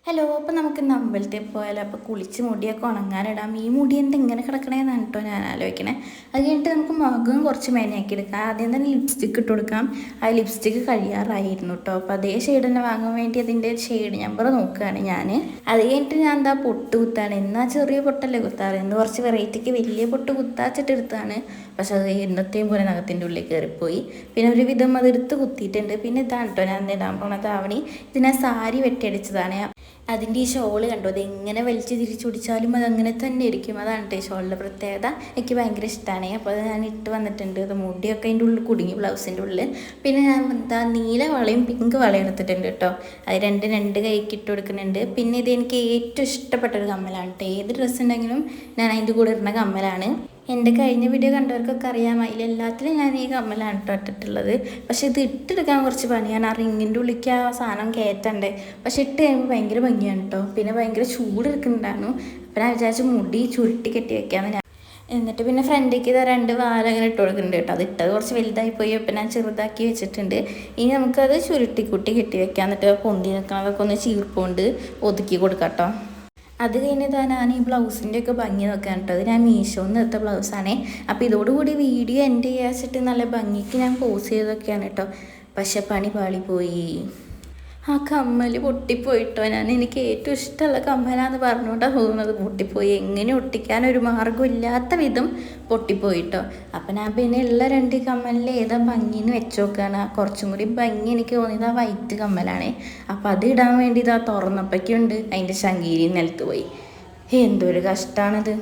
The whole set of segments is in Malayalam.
ഹലോ, അപ്പോൾ നമുക്ക് ഇന്ന് അമ്പലത്തിൽ പോയാലോ? അപ്പോൾ കുളിച്ച് മുടിയൊക്കെ ഉണങ്ങാനിടാം. ഈ മുടി എന്താ ഇങ്ങനെ കിടക്കണേന്നാണ് കേട്ടോ ഞാൻ ആലോചിക്കണേ. അത് കഴിഞ്ഞിട്ട് നമുക്ക് മുഖം കുറച്ച് മേനയാക്കി എടുക്കാം. ആദ്യം തന്നെ ലിപ്സ്റ്റിക്ക് ഇട്ട് കൊടുക്കാം. ആ ലിപ്സ്റ്റിക്ക് കഴിയാറായിരുന്നു കേട്ടോ. അപ്പോൾ അതേ ഷെയ്ഡ് തന്നെ വാങ്ങാൻ വേണ്ടി അതിൻ്റെ ഷെയ്ഡ് നമ്പർ നോക്കുകയാണ് ഞാൻ. അത് കഴിഞ്ഞിട്ട് ഞാൻ എന്താ പൊട്ട് കുത്താണ്. എന്നാൽ ചെറിയ പൊട്ടല്ലേ കുത്താറ്, ഇന്ന് കുറച്ച് വെറൈറ്റിക്ക് വലിയ പൊട്ട് കുത്താച്ചിട്ട് എടുത്താണ്. പക്ഷെ അത് എന്നത്തെയും പോലെ നഖത്തിൻ്റെ ഉള്ളിൽ കയറിപ്പോയി. പിന്നെ ഒരുവിധം അതെടുത്ത് കുത്തിയിട്ടുണ്ട്. പിന്നെ ഇതാണ് കേട്ടോ ഞാൻ ഇടാൻ പോണ ധാവണി. ഇതിനെ സാരി വെട്ടിയടിച്ചതാണ്. അതിൻ്റെ ഈ ഷോള് കണ്ടോ, അത് എങ്ങനെ വലിച്ച് തിരിച്ചൊടിച്ചാലും അത് അങ്ങനെ തന്നെ ഇരിക്കും. അതാണ് കേട്ടോ ഈ ഷോളിൻ്റെ പ്രത്യേകത. എനിക്ക് ഭയങ്കര ഇഷ്ടമാണ്. അപ്പോൾ അത് ഞാൻ ഇട്ട് വന്നിട്ടുണ്ട്. അത് മുടിയൊക്കെ അതിൻ്റെ ഉള്ളിൽ കുടുങ്ങി, ബ്ലൗസിൻ്റെ ഉള്ളിൽ. പിന്നെ ഞാൻ എന്താ നീല വളയും പിങ്ക് വളയും എടുത്തിട്ടുണ്ട് കേട്ടോ. അത് രണ്ട് കൈക്ക് ഇട്ട് കൊടുക്കുന്നുണ്ട്. പിന്നെ ഇത് എനിക്ക് ഏറ്റവും ഇഷ്ടപ്പെട്ടൊരു കമ്മലാണ് കേട്ടോ. ഏത് ഡ്രസ്സ് ഉണ്ടെങ്കിലും ഞാൻ അതിൻ്റെ കൂടെ ഇടുന്ന കമ്മലാണ്. എൻ്റെ കഴിഞ്ഞ വീഡിയോ കണ്ടവർക്കൊക്കെ അറിയാം, അതിലെല്ലാത്തിലും ഞാൻ ഈ കമ്മലാണ് കേട്ടോ ഇട്ടിട്ടുള്ളത്. പക്ഷെ ഇത് ഇട്ടെടുക്കാൻ കുറച്ച് പണിയാണ്. ആ റിങ്ങിൻ്റെ ഉള്ളിലേക്ക് ആ സാധനം കയറ്റണ്ടേ. പക്ഷെ ഇട്ട് കഴിയുമ്പോൾ ഭയങ്കര ഭംഗിയാണ് കേട്ടോ. പിന്നെ ഭയങ്കര ചൂട് എടുക്കുന്നുണ്ടായിരുന്നു. അപ്പം ഞാൻ വിചാരിച്ച് മുടി ചുരുട്ടി കെട്ടി വെക്കാമെന്ന് ഞാൻ. എന്നിട്ട് പിന്നെ ഫ്രണ്ടിലേക്ക് ഇതാ 2 വാല അങ്ങനെ ഇട്ട് കൊടുക്കുന്നുണ്ട് കേട്ടോ. അത് ഇട്ടത് കുറച്ച് വലുതായി പോയി. അപ്പം ഞാൻ ചെറുതാക്കി വെച്ചിട്ടുണ്ട്. ഇനി നമുക്കത് ചുരുട്ടിക്കുട്ടി കെട്ടി വെക്കാം. എന്നിട്ട് പൊന്തി നിൽക്കണതൊക്കെ ഒന്ന് ചീർപ്പുകൊണ്ട് ഒതുക്കി കൊടുക്കാം കേട്ടോ. അത് കഴിഞ്ഞിട്ട് ഞാൻ ഈ ബ്ലൗസിൻ്റെ ഒക്കെ ഭംഗി നോക്കാൻ കേട്ടോ. അത് ഞാൻ മീഷോന്ന് എടുത്ത ബ്ലൗസാണേ. അപ്പോൾ ഇതോടുകൂടി വീഡിയോ എൻ്റെ ചെയ്യാച്ചിട്ട് നല്ല ഭംഗിക്ക് ഞാൻ പോസ് ചെയ്തൊക്കെയാണ് കേട്ടോ. പക്ഷെ പണി പാളിപ്പോയി. ആ കമ്മൽ പൊട്ടിപ്പോയിട്ടോ. എനിക്ക് ഏറ്റവും ഇഷ്ടമുള്ള കമ്മലാന്ന് പറഞ്ഞുകൊണ്ടാണ് തോന്നുന്നത് പൊട്ടിപ്പോയി. എങ്ങനെ ഒട്ടിക്കാനൊരു മാർഗ്ഗമില്ലാത്ത വിധം പൊട്ടിപ്പോയിട്ടോ. അപ്പം ഞാൻ പിന്നെ ഉള്ള 2 കമ്മലിൽ ഏതാ ഭംഗിന്ന് വെച്ച് നോക്കുകയാണ്. കുറച്ചും കൂടി ഭംഗി എനിക്ക് തോന്നിയത് ആ വൈറ്റ് കമ്മലാണേ. അപ്പം അത് ഇടാൻ വേണ്ടി ഇതാ തുറന്നപ്പോഴേക്കുണ്ട് അതിൻ്റെ ശങ്കീരി നിലത്ത് പോയി. എന്തൊരു കഷ്ടമാണത്.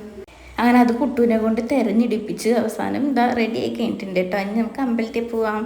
അങ്ങനെ അത് കുട്ടൂനെ കൊണ്ട് തിരഞ്ഞിടിപ്പിച്ച് അവസാനം ഇതാ റെഡി ആയി കഴിഞ്ഞിട്ടുണ്ട് കേട്ടോ. ഇനി നമുക്ക് അമ്പലത്തിൽ പോവാം.